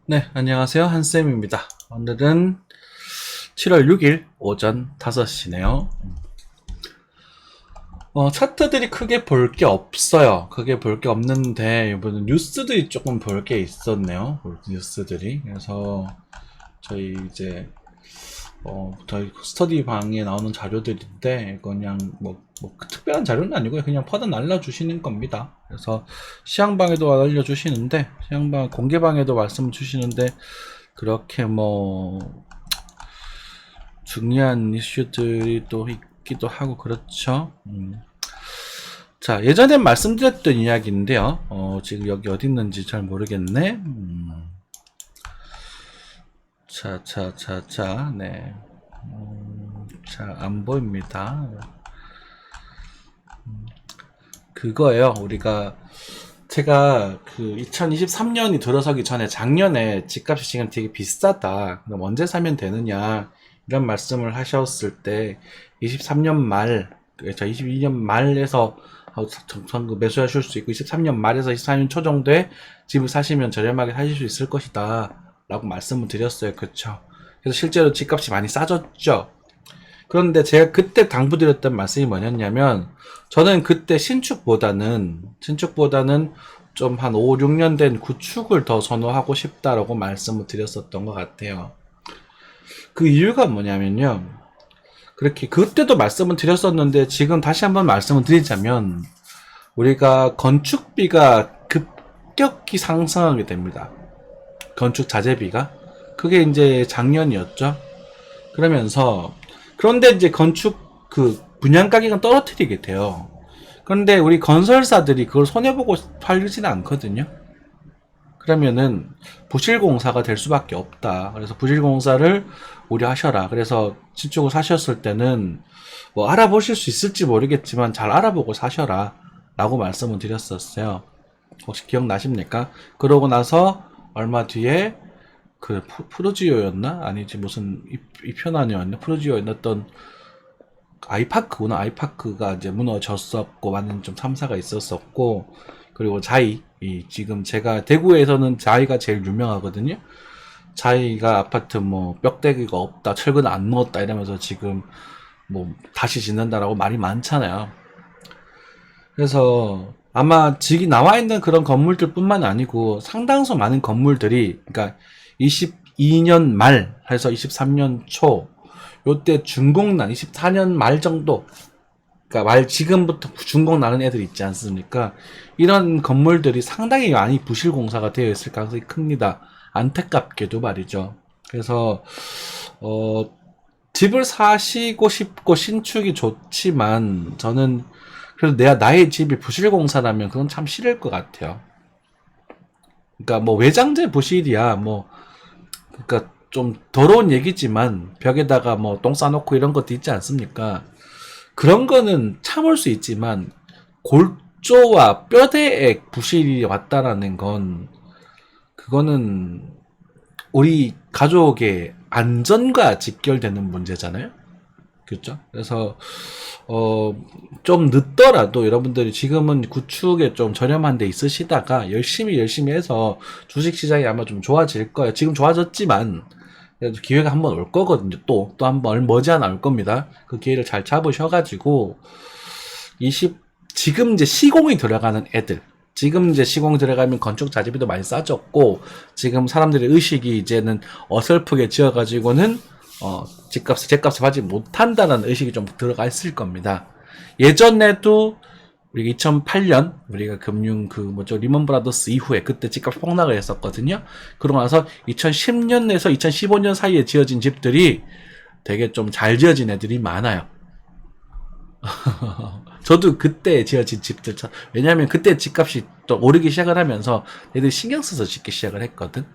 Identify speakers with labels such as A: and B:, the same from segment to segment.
A: 네, 안녕하세요. 한쌤입니다. 오늘은 7월 6일 오전 5시네요. 차트들이 크게 볼 게 없어요. 크게 볼 게 없는데, 이번엔 뉴스들이 조금 볼 게 있었네요. 뉴스들이. 그래서, 저희 이제, 저희 스터디 방에 나오는 자료들인데, 그냥 특별한 자료는 아니고요. 그냥 퍼다 날려주시는 겁니다. 그래서, 시향방에도 알려주시는데, 시향방, 공개방에도 말씀 주시는데, 그렇게 중요한 이슈들이 또 있기도 하고 그렇죠. 자, 예전에 말씀드렸던 이야기인데요. 지금 여기 어디 있는지 잘 모르겠네. 네. 잘 안 보입니다. 그거예요. 제가 그 2023년이 들어서기 전에 작년에 집값이 지금 되게 비싸다. 그럼 언제 사면 되느냐. 이런 말씀을 하셨을 때 23년 말, 그렇죠. 22년 말에서 매수하실 수 있고 23년 말에서 24년 초 정도에 집을 사시면 저렴하게 사실 수 있을 것이다. 라고 말씀을 드렸어요. 그렇죠. 그래서 실제로 집값이 많이 싸졌죠. 그런데 제가 그때 당부드렸던 말씀이 뭐였냐면 저는 그때 신축보다는 좀 한 5, 6년 된 구축을 더 선호하고 싶다라고 말씀을 드렸었던 것 같아요. 그 이유가 뭐냐면요. 그렇게 그때도 말씀을 드렸었는데 지금 다시 한번 말씀을 드리자면 우리가 건축비가 급격히 상승하게 됩니다. 건축 자재비가. 그게 이제 작년이었죠. 그런데 이제 건축 그 분양 가격은 떨어뜨리게 돼요. 그런데 우리 건설사들이 그걸 손해보고 팔리지는 않거든요. 그러면은 부실공사가 될 수밖에 없다. 그래서 부실공사를 우려하셔라. 그래서 신축을 사셨을 때는 뭐 알아보실 수 있을지 모르겠지만 잘 알아보고 사셔라. 라고 말씀을 드렸었어요. 혹시 기억나십니까? 그러고 나서 얼마 뒤에 그 프로지오였나? 아니지 무슨 이편안이었나? 프로지오였던 아이파크구나. 아이파크가 이제 무너졌었고 많은 좀 참사가 있었었고 그리고 지금 제가 대구에서는 자이가 제일 유명하거든요. 자이가 아파트 벽대기가 없다, 철근 안 넣었다 이러면서 지금 다시 짓는다라고 말이 많잖아요. 그래서 아마 지금 나와 있는 그런 건물들뿐만 아니고 상당수 많은 건물들이 그러니까 22년 말 해서 23년 초 요때 준공난 24년 말 정도 그러니까 지금부터 준공 나는 애들 있지 않습니까? 이런 건물들이 상당히 많이 부실 공사가 되어 있을 가능성이 큽니다. 안타깝게도 말이죠. 그래서 집을 사시고 싶고 신축이 좋지만 저는 그래도 나의 집이 부실 공사라면 그건 참 싫을 것 같아요. 그러니까 외장재 부실이야 그러니까 좀 더러운 얘기지만 벽에다가 똥 싸놓고 이런 것도 있지 않습니까? 그런 거는 참을 수 있지만 골조와 뼈대에 부실이 왔다라는 건 그거는 우리 가족의 안전과 직결되는 문제잖아요. 그렇죠? 그래서 좀 늦더라도 여러분들이 지금은 구축에 좀 저렴한 데 있으시다가 열심히 해서 주식시장이 아마 좀 좋아질 거예요. 지금 좋아졌지만 그래도 기회가 한번 올 거거든요. 또 한 번 머지않아 올 겁니다. 그 기회를 잘 잡으셔가지고 20 지금 이제 시공이 들어가는 애들 지금 이제 시공 들어가면 건축 자재비도 많이 싸졌고 지금 사람들의 의식이 이제는 어설프게 지어가지고는 제값을 받지 못한다는 의식이 좀 들어가 있을 겁니다. 예전에도 우리가 2008년 우리가 금융 리먼 브라더스 이후에 그때 집값 폭락을 했었거든요. 그러고 나서 2010년에서 2015년 사이에 지어진 집들이 되게 좀 잘 지어진 애들이 많아요. 저도 그때 지어진 집들 왜냐하면 그때 집값이 또 오르기 시작을 하면서 애들이 신경 써서 짓기 시작을 했거든.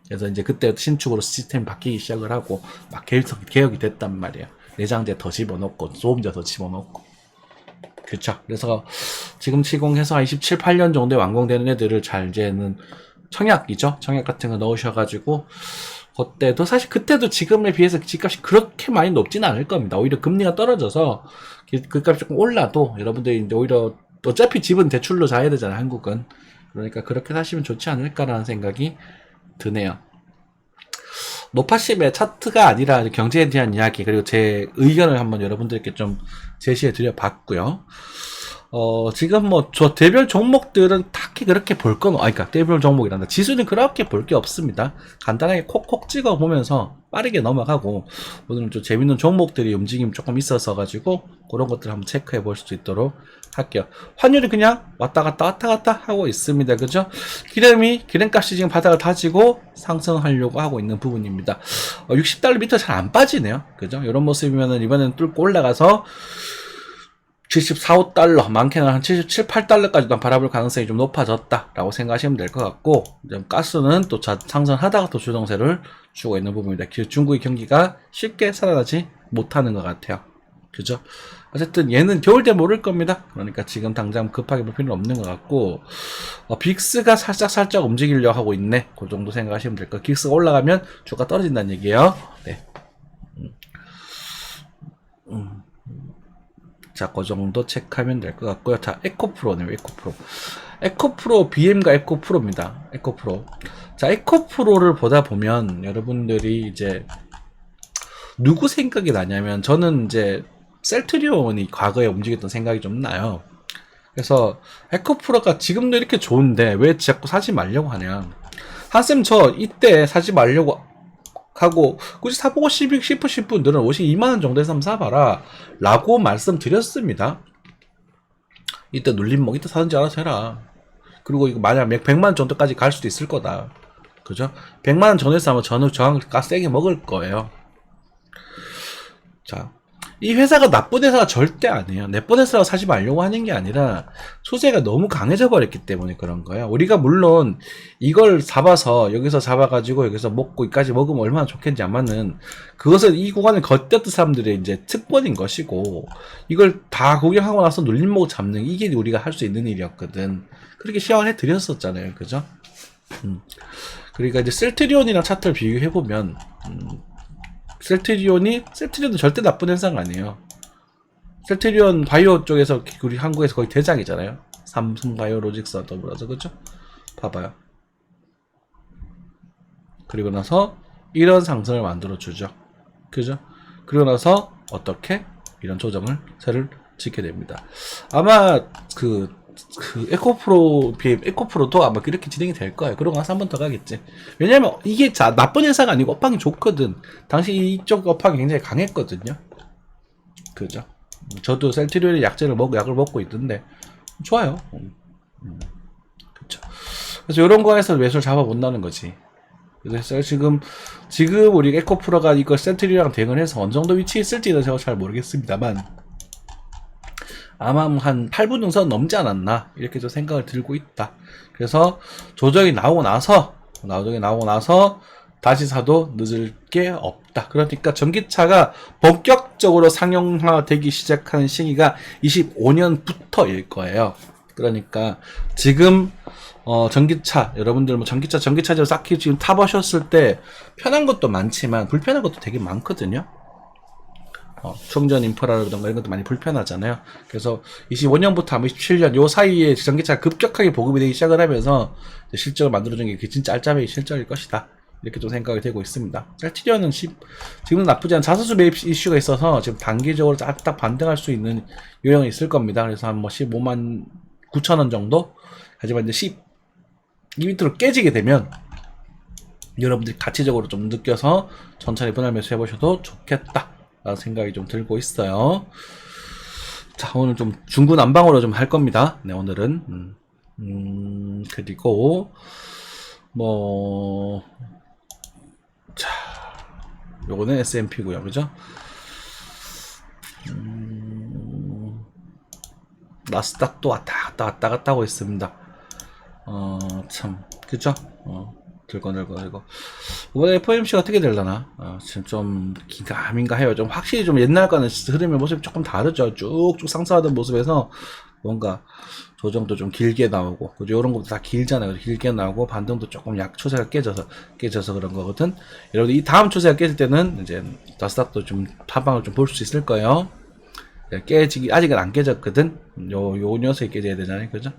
A: 그래서 이제 그때 신축으로 시스템이 바뀌기 시작을 하고 막 개혁이 됐단 말이에요. 내장재 더 집어넣고 소음제 더 집어넣고 그렇죠. 그래서 지금 시공해서 한 27, 8년 정도에 완공되는 애들을 잘 이제는 청약이죠. 청약 같은 거 넣으셔가지고 그때도 사실 그때도 지금에 비해서 집값이 그렇게 많이 높지는 않을 겁니다. 오히려 금리가 떨어져서 그 값이 조금 올라도 여러분들이 이제 오히려 어차피 집은 대출로 사야 되잖아요. 한국은. 그러니까 그렇게 사시면 좋지 않을까라는 생각이 드네요. 노파심의 차트가 아니라 경제에 대한 이야기 그리고 제 의견을 한번 여러분들께 좀 제시해 드려 봤고요. 지금 뭐 저 대별 종목들은 딱히 그렇게 볼 건, 그러니까 대별 종목이란다. 지수는 그렇게 볼 게 없습니다. 간단하게 콕콕 찍어 보면서 빠르게 넘어가고, 오늘은 좀 재밌는 종목들이 움직임 조금 있어서 가지고 그런 것들 한번 체크해 볼 수 있도록 할게요. 환율이 그냥 왔다 갔다 하고 있습니다. 그죠? 기름값이 지금 바닥을 다지고 상승하려고 하고 있는 부분입니다. 60달러 밑에 잘 안 빠지네요. 그죠? 이런 모습이면은 이번에는 뚫고 올라가서 74, 5달러, 많게는 한 77, 8달러까지도 바라볼 가능성이 좀 높아졌다라고 생각하시면 될 것 같고, 가스는 또 상승하다가 또 주동세를 주고 있는 부분입니다. 중국의 경기가 쉽게 살아나지 못하는 것 같아요. 그죠? 어쨌든 얘는 겨울 때 모를 겁니다. 그러니까 지금 당장 급하게 볼 필요는 없는 것 같고, 빅스가 살짝 움직이려고 하고 있네. 그 정도 생각하시면 될 거예요. 빅스가 올라가면 주가 떨어진다는 얘기예요. 네. 자, 그 정도 체크하면 될 것 같고요. 자, 에코프로네요, 에코프로. 에코프로, BM과 에코프로입니다. 에코프로. 자, 에코프로를 보다 보면 여러분들이 이제 누구 생각이 나냐면, 저는 이제 셀트리온이 과거에 움직였던 생각이 좀 나요. 그래서 에코프로가 지금도 이렇게 좋은데 왜 자꾸 사지 말려고 하냐. 한쌤 저 이때 사지 말려고 하고 굳이 사보고 싶으신 분들은 52만원 정도에서 한번 사봐라 라고 말씀드렸습니다. 이때 눌림목 이때 사든지 알아서 해라. 그리고 이거 만약 100만원 정도까지 갈 수도 있을 거다. 그죠? 100만원 전에서 하면 저항 세게 먹을 거예요. 자, 이 회사가 나쁜 회사가 절대 아니에요. 나쁜 회사라고 사지 말려고 하는 게 아니라 소재가 너무 강해져 버렸기 때문에 그런 거예요. 우리가 물론 이걸 잡아서 여기서 잡아가지고 여기서 먹고 이까지 먹으면 얼마나 좋겠냐마는 그것은 이 구간을 걷렸던 사람들의 이제 특권인 것이고, 이걸 다 구경하고 나서 눌림목 잡는 이게 우리가 할 수 있는 일이었거든. 그렇게 시험을 해드렸었잖아요. 그죠? 그러니까 이제 셀트리온이랑 차트를 비교해보면 셀트리온도 절대 나쁜 현상 아니에요. 셀트리온 바이오 쪽에서 우리 한국에서 거의 대장이잖아요. 삼성 바이오로직스와 더불어서. 그죠? 봐봐요. 그리고 나서 이런 상승을 만들어 주죠. 그죠? 그리고 나서 어떻게 이런 조정을 새를 짓게 됩니다. 아마 에코프로도 아마 이렇게 진행이 될 거예요. 그러고 나서 한 번 더 가겠지. 왜냐면 이게 나쁜 회사가 아니고 업황이 좋거든. 당시 이쪽 업황이 굉장히 강했거든요. 그죠? 저도 셀트리온의 약을 먹고 있던데 좋아요. 그쵸. 그래서 이런 거에서 매수를 잡아본다는 거지. 그래서 지금 우리 에코프로가 이거 셀트리온이랑 대응을 해서 어느 정도 위치에 있을지는 제가 잘 모르겠습니다만, 아마 한 8분 능선 넘지 않았나 이렇게 좀 생각을 들고 있다. 그래서 조정이 나오고 나서 다시 사도 늦을 게 없다. 그러니까 전기차가 본격적으로 상용화되기 시작하는 시기가 25년부터일 거예요. 그러니까 지금 전기차 여러분들 뭐 전기차를 쌓기 지금 타보셨을 때 편한 것도 많지만 불편한 것도 되게 많거든요. 충전 인프라라든가 이런 것도 많이 불편하잖아요. 그래서 25년부터 아마 27년 요 사이에 전기차가 급격하게 보급이 되기 시작을 하면서 실적을 만들어준 게 진짜 알짜배기 실적일 것이다. 이렇게 좀 생각이 되고 있습니다. 셀트리온은 지금은 나쁘지 않은 자사수 매입 이슈가 있어서 지금 단기적으로 딱 반등할 수 있는 요령이 있을 겁니다. 그래서 한 뭐 15만 9천 원 정도? 하지만 이제 이 밑으로 깨지게 되면 여러분들이 가치적으로 좀 느껴서 천천히 분할 매수 해보셔도 좋겠다 라는 생각이 좀 들고 있어요. 자, 오늘 좀 중구난방으로 좀 할 겁니다. 네, 오늘은 그리고 자, 요거는 S&P고요. 그죠? 나스닥도 왔다 갔다 하고 있습니다. 참, 그죠? 들고. 이번에 FOMC가 어떻게 되려나? 지금 좀 긴가민가 해요. 좀 확실히 좀 옛날과는 흐름의 모습이 조금 다르죠. 쭉쭉 상승하던 모습에서 뭔가 조정도 좀 길게 나오고, 그죠? 이런 것도 다 길잖아요. 길게 나오고, 반등도 조금 추세가 깨져서 그런 거거든. 여러분들 이 다음 추세가 깨질 때는 이제 나스닥도 좀 하방을 좀 볼 수 있을 거예요. 아직은 안 깨졌거든. 요 녀석이 깨져야 되잖아요. 그죠?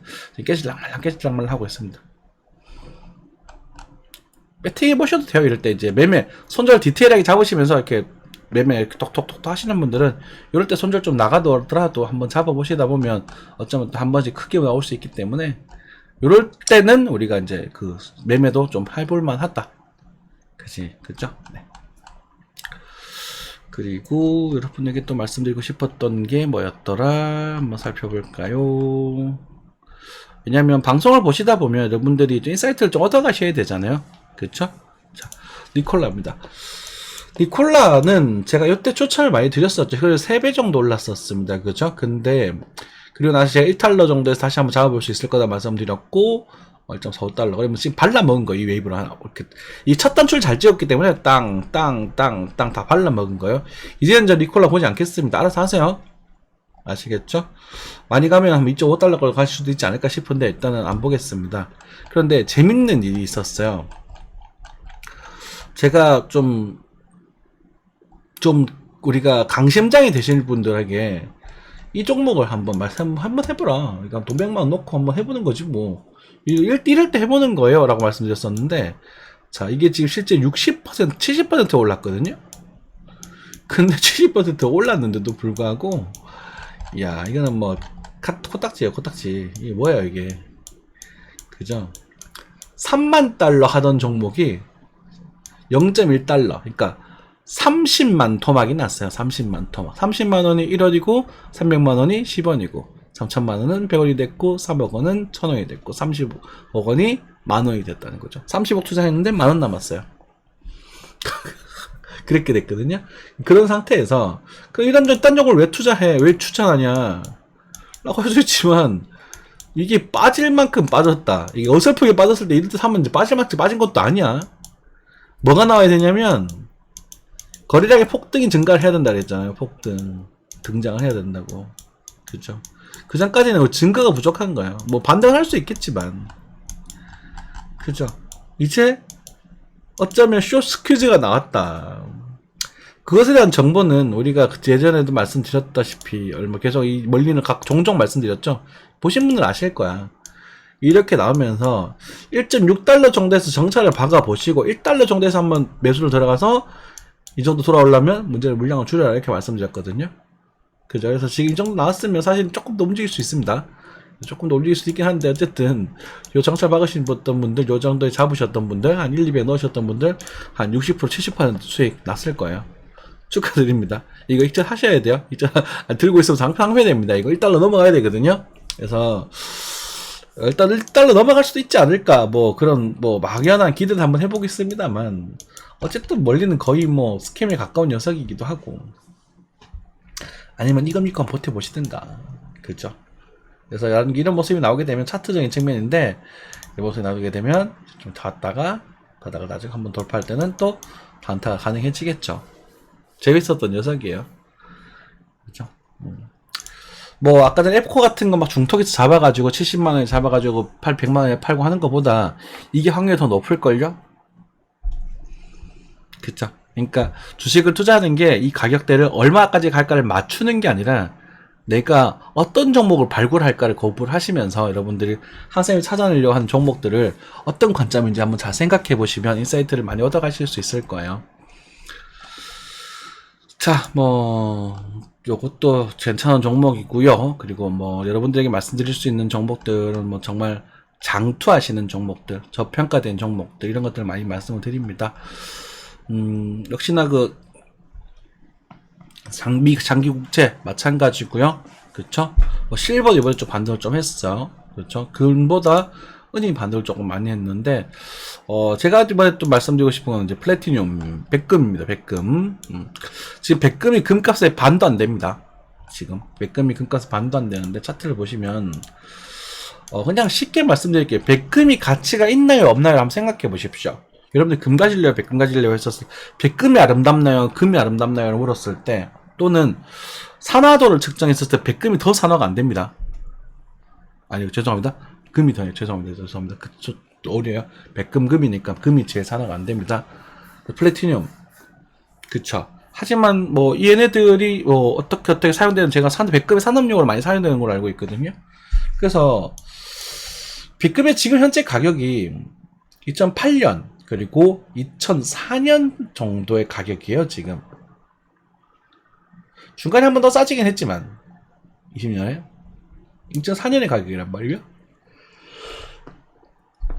A: 깨질랑말 하고 있습니다. 배팅해 보셔도 돼요. 이럴 때 이제 매매 손절 디테일하게 잡으시면서 이렇게 매매 이렇게 톡톡톡 하시는 분들은 이럴 때 손절 좀 나가더라도 한번 잡아보시다 보면 어쩌면 또 한 번씩 크게 나올 수 있기 때문에 이럴 때는 우리가 이제 그 매매도 좀 해볼만 하다. 그죠? 네. 그리고 여러분에게 또 말씀드리고 싶었던 게 뭐였더라? 한번 살펴볼까요? 왜냐면 방송을 보시다 보면 여러분들이 인사이트를 좀 얻어가셔야 되잖아요. 그쵸? 자, 니콜라입니다. 니콜라는 제가 이때 추천을 많이 드렸었죠. 그래서 3배 정도 올랐었습니다. 그죠? 근데 그리고 나서 제가 1달러 정도에서 다시 한번 잡아볼 수 있을 거다 말씀드렸고 1.45달러. 그러면 지금 발라먹은 거예요. 이 웨이브로 하나. 이렇게. 이 첫 단추를 잘 찍었기 때문에 땅 다 발라먹은 거예요. 이제는 저 니콜라 보지 않겠습니다. 알아서 하세요. 아시겠죠? 많이 가면 한 2.5달러까지 갈 수도 있지 않을까 싶은데 일단은 안 보겠습니다. 그런데 재밌는 일이 있었어요. 제가 좀 우리가 강심장이 되실 분들에게 이 종목을 한번 해보라. 그러니까 돈 100만 원 넣고 한번 해보는 거지 뭐. 이럴 때 해보는 거예요 라고 말씀드렸었는데, 자, 이게 지금 실제 60%, 70% 올랐거든요. 근데 70% 올랐는데도 불구하고, 야, 이거는 뭐 코딱지예요, 코딱지. 이게 뭐야 이게. 그죠? 3만 달러 하던 종목이 0.1달러. 그러니까 30만 토막이 났어요. 30만 토막. 30만 원이 1원이고 300만 원이 10원이고 3천만 원은 100원이 됐고 3억 원은 1000원이 됐고 30억 원이 만원이 됐다는 거죠. 30억 투자했는데 만원 남았어요. 그렇게 됐거든요. 그런 상태에서 이런 딴 종을 왜 투자해? 왜 추천하냐? 라고 할 수 있지만 이게 빠질 만큼 빠졌다. 이게 어설프게 빠졌을 때 이럴 때 사면 이제 빠질 만큼 빠진 것도 아니야. 뭐가 나와야 되냐면 거래량의 폭등이 증가를 해야 된다 그랬잖아요. 폭등 등장을 해야 된다고. 그죠? 그 전까지는 증거가 부족한 거예요. 뭐 반등을 할 수 있겠지만, 그죠? 이제 어쩌면 쇼스 퀴즈가 나왔다. 그것에 대한 정보는 우리가 예전에도 말씀드렸다시피 계속 이 멀리는 종종 말씀드렸죠. 보신 분들 아실 거야. 이렇게 나오면서 1.6달러 정도에서 정찰을 박아보시고 1달러 정도에서 한번 매수를 들어가서 이 정도 돌아오려면 물량을 줄여라 이렇게 말씀드렸거든요. 그죠? 그래서 지금 이 정도 나왔으면 사실 조금 더 움직일 수 있습니다. 조금 더 올릴 수 있긴 한데 어쨌든 요 정찰 박으셨던 분들, 요 정도에 잡으셨던 분들, 한 1, 2배 넣으셨던 분들 한 60%, 70% 수익 났을 거예요. 축하드립니다. 이거 익절 하셔야 돼요. 익절 들고 있으면 상회됩니다. 이거 1달러 넘어가야 되거든요. 그래서 일단 1달러 넘어갈 수도 있지 않을까, 뭐 그런 뭐 막연한 기대를 한번 해보겠습니다만 어쨌든 멀리는 거의 뭐 스캠에 가까운 녀석이기도 하고, 아니면 이건 버텨보시든가. 그죠? 그래서 이런 모습이 나오게 되면 차트적인 측면인데, 이 모습이 나오게 되면 좀 닿다가 나중에 한번 돌파할 때는 또 단타가 가능해지겠죠. 재밌었던 녀석이에요. 그죠? 뭐 아까 전에 앱코 같은 거 막 중턱에서 잡아가지고 70만원에 잡아가지고 100만원에 팔고 하는 것보다 이게 확률이 더 높을걸요? 그쵸? 그러니까 주식을 투자하는 게 이 가격대를 얼마까지 갈까를 맞추는 게 아니라 내가 어떤 종목을 발굴할까를 공부를 하시면서 여러분들이 선생님이 찾아내려고 하는 종목들을 어떤 관점인지 한번 잘 생각해 보시면 인사이트를 많이 얻어가실 수 있을 거예요. 자, 뭐 요것도 괜찮은 종목이고요. 그리고 뭐 여러분들에게 말씀드릴 수 있는 종목들은 뭐 정말 장투하시는 종목들, 저평가된 종목들 이런 것들 많이 말씀을 드립니다. 역시나 그 장기국채 마찬가지고요. 그렇죠? 뭐 실버 이번에 좀 반등을 좀 했어. 그렇죠? 금보다 은이 반등을 조금 많이 했는데, 제가 이번에 또 말씀드리고 싶은 건 이제 플래티늄, 백금입니다. 백금. 지금 백금이 금값에 반도 안 됩니다. 지금 백금이 금값에 반도 안 되는데 차트를 보시면 그냥 쉽게 말씀드릴게요. 백금이 가치가 있나요, 없나요? 한번 생각해 보십시오. 여러분들 금 가질래요, 백금 가질래요 했었을 때 백금이 아름답나요, 금이 아름답나요 물었을 때, 또는 산화도를 측정했을 때 백금이 더 산화가 안 됩니다. 아니요, 죄송합니다. 금이 더요. 죄송합니다. 그쵸, 어려요. 백금, 금이니까 금이 제일 산화가 안 됩니다. 플래티늄. 그쵸. 하지만 뭐 얘네들이 뭐 어떻게 사용되는, 제가 백금의 산업용으로 많이 사용되는 걸로 알고 있거든요. 그래서 백금의 지금 현재 가격이 2008년 그리고 2004년 정도의 가격이에요, 지금. 중간에 한 번 더 싸지긴 했지만 20년에 2004년의 가격이란 말이에요.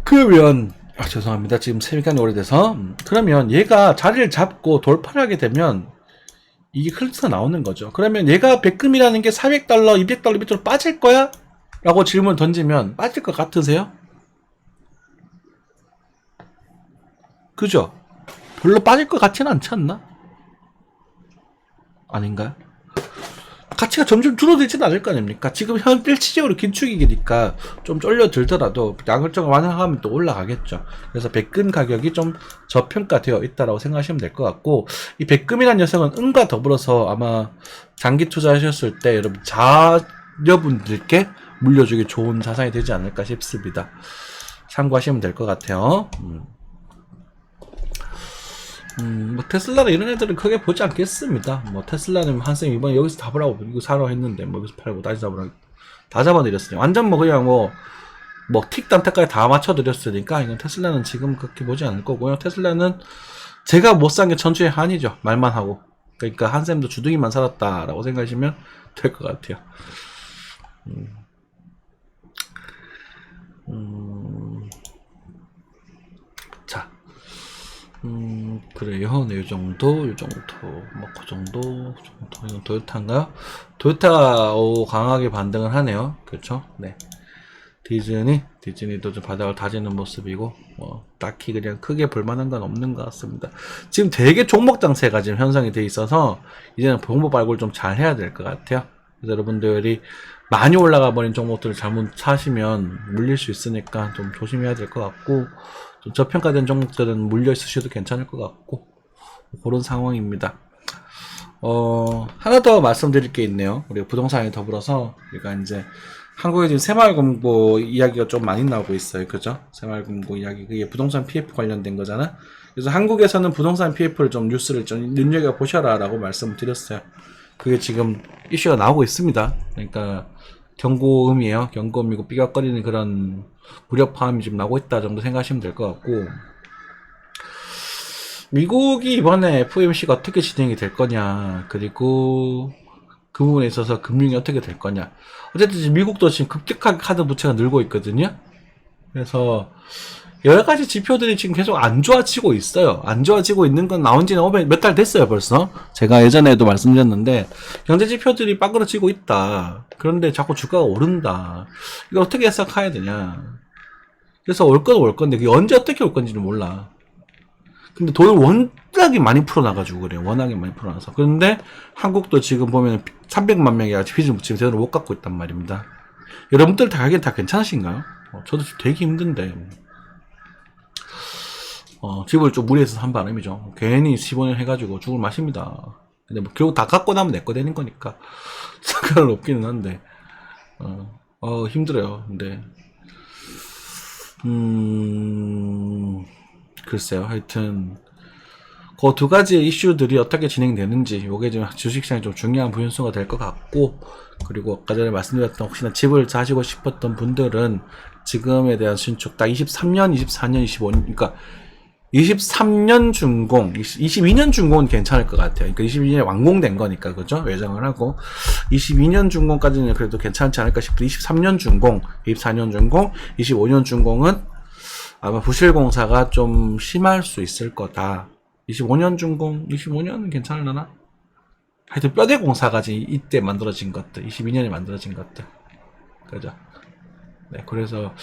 A: 그러면 죄송합니다. 지금 시간이 오래돼서 그러면 얘가 자리를 잡고 돌파를 하게 되면 이게 클래스가 나오는 거죠. 그러면 얘가 백금이라는 게 400달러, 200달러 밑으로 빠질 거야? 라고 질문을 던지면 빠질 것 같으세요? 그죠? 별로 빠질 것 같지는 않지 않나? 아닌가요? 가치가 점점 줄어들지는 않을 거 아닙니까? 지금 현 일시적으로 긴축이니까 좀 쫄려들더라도 양을적을 완화하면 또 올라가겠죠. 그래서 백금 가격이 좀 저평가되어 있다라고 생각하시면 될 것 같고, 이 백금이라는 녀석은 은과 더불어서 아마 장기 투자하셨을 때 여러분 자녀분들께 물려주기 좋은 자산이 되지 않을까 싶습니다. 참고하시면 될 것 같아요. 뭐 테슬라나 이런 애들은 크게 보지 않겠습니다. 뭐 테슬라는 한쌤 이번에 여기서 잡으라고 이거 사러 했는데 뭐 여기서 팔고 다시 잡으라고 다 잡아드렸으니 완전 뭐 그냥 뭐 틱 단타까지 다 맞춰드렸으니까 이건 테슬라는 지금 그렇게 보지 않을 거고요. 테슬라는 제가 못 산 게 천추의 한이죠. 말만 하고. 그러니까 한쌤도 주둥이만 살았다라고 생각하시면 될 것 같아요. 자. 그래요. 네, 요 정도. 뭐, 그 정도. 이건 도요타인가요? 도요타가, 강하게 반등을 하네요. 그렇죠? 네. 디즈니도 좀 바닥을 다지는 모습이고, 딱히 그냥 크게 볼만한 건 없는 것 같습니다. 지금 되게 종목 장세가 지금 형성이 돼 있어서, 이제는 종목 발굴 좀 잘 해야 될 것 같아요. 그래서 여러분들이 많이 올라가 버린 종목들을 잘못 사시면 물릴 수 있으니까 좀 조심해야 될 것 같고, 좀 저평가된 종목들은 물려 있으셔도 괜찮을 것 같고, 그런 상황입니다. 하나 더 말씀드릴 게 있네요. 우리가 부동산에 더불어서, 우리가 이제, 한국에 지금 새마을금고 이야기가 좀 많이 나오고 있어요. 그죠? 새마을금고 이야기. 그게 부동산 PF 관련된 거잖아? 그래서 한국에서는 부동산 PF를 좀 뉴스를 좀 눈여겨보셔라 라고 말씀을 드렸어요. 그게 지금 이슈가 나오고 있습니다. 그러니까, 경고음이에요. 경고음이고 삐걱거리는 그런 무력파음이 지금 나오고 있다 정도 생각하시면 될 것 같고, 미국이 이번에 FOMC가 어떻게 진행이 될 거냐, 그리고 그 부분에 있어서 금융이 어떻게 될 거냐. 어쨌든 지금 미국도 지금 급격하게 카드 부채가 늘고 있거든요. 그래서 여러 가지 지표들이 지금 계속 안 좋아지고 있어요. 안 좋아지고 있는 건 나온 지는 몇 달 됐어요, 벌써. 제가 예전에도 말씀드렸는데, 경제 지표들이 빠그러지고 있다. 그런데 자꾸 주가가 오른다. 이거 어떻게 해석해야 되냐. 그래서 올 건 올 건데, 그게 언제 어떻게 올 건지는 몰라. 근데 돈을 워낙에 많이 풀어놔가지고 그래요. 워낙에 많이 풀어놔서. 그런데 한국도 지금 보면 300만 명이 아직 빚을 지금 제대로 못 갚고 있단 말입니다. 여러분들 다 가기엔 다 괜찮으신가요? 저도 되게 힘든데. 집을 좀 무리해서 산 바람이죠. 괜히 15년 해가지고 죽을 맛입니다. 근데 뭐 결국 다 갖고 나면 내 거 되는 거니까 상관은 없기는 한데 힘들어요. 근데 글쎄요. 하여튼 그 두 가지 이슈들이 어떻게 진행되는지 이게 좀 주식시장에 좀 중요한 변수가 될 것 같고, 그리고 아까 전에 말씀드렸던 혹시나 집을 사시고 싶었던 분들은 지금에 대한 신축 딱 23년, 24년, 25년, 그러니까 23년 준공, 22년 준공은 괜찮을 것 같아요. 그러니까 22년에 완공된 거니까, 그죠? 외정을 하고. 22년 준공까지는 그래도 괜찮지 않을까 싶고, 23년 준공, 24년 준공, 25년 준공은 아마 부실공사가 좀 심할 수 있을 거다. 25년 준공, 25년은 괜찮으려나? 하여튼 뼈대 공사가 이때 만들어진 것들, 22년에 만들어진 것들. 그죠? 네, 그래서,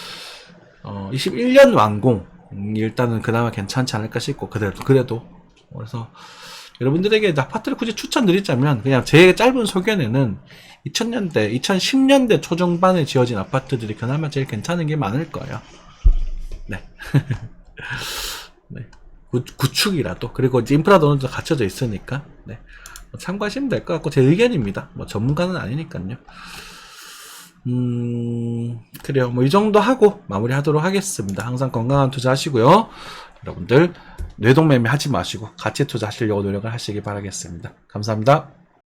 A: 21년 완공. 일단은 그나마 괜찮지 않을까 싶고, 그래도. 그래서, 여러분들에게 아파트를 굳이 추천드리자면, 그냥 제 짧은 소견에는 2000년대, 2010년대 초중반에 지어진 아파트들이 그나마 제일 괜찮은 게 많을 거예요. 네. 네. 구축이라도. 그리고 이제 인프라도 어느 정도 갖춰져 있으니까. 네. 참고하시면 될 것 같고, 제 의견입니다. 뭐 전문가는 아니니까요. 그래요. 뭐 이 정도 하고 마무리 하도록 하겠습니다. 항상 건강한 투자 하시고요. 여러분들 뇌동매매 하지 마시고 가치 투자 하시려고 노력을 하시기 바라겠습니다. 감사합니다.